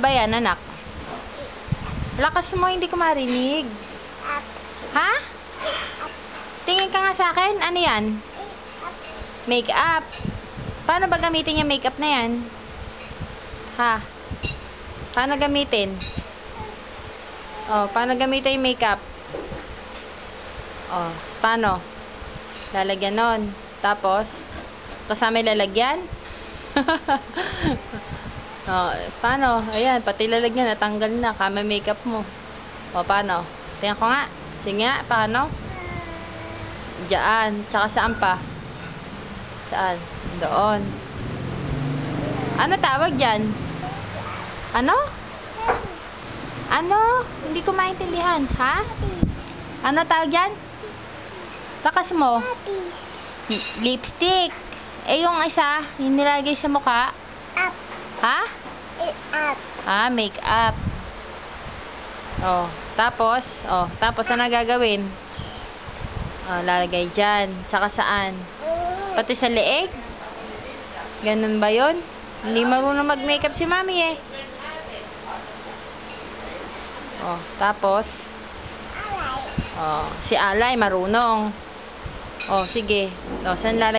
ba yan, anak? Lakas mo, hindi ko marinig. Ha? Tingin ka nga sa akin. Ano yan? Make-up. Paano ba gamitin yung make-up na yan? Ha? Paano gamitin? Oh, paano gamitin yung make-up? Oh, paano? Lalagyan nun. Tapos, kasama yung lalagyan? Oh, paano? Ayan, pati lalagyan, natanggal na. Kama makeup mo. O, paano? Tingnan ko nga. Sige nga, paano? Diyan. Tsaka saan pa? Saan? Doon. Ano tawag dyan? Ano? Ano? Hindi ko maintindihan. Ha? Ano tawag dyan? Lakas mo. Lipstick. Eh, yung isa, yung nilagay sa mukha. Ha? Ah, make-up. Oh, tapos ano gagawin? Oh, lalagay dyan. Tsaka saan? Pati sa leeg? Ganun ba yun? Hindi marunong mag-makeup si mami eh. Oh, tapos? Oh, si Alay marunong. Oh, sige. Oh, saan lalagay?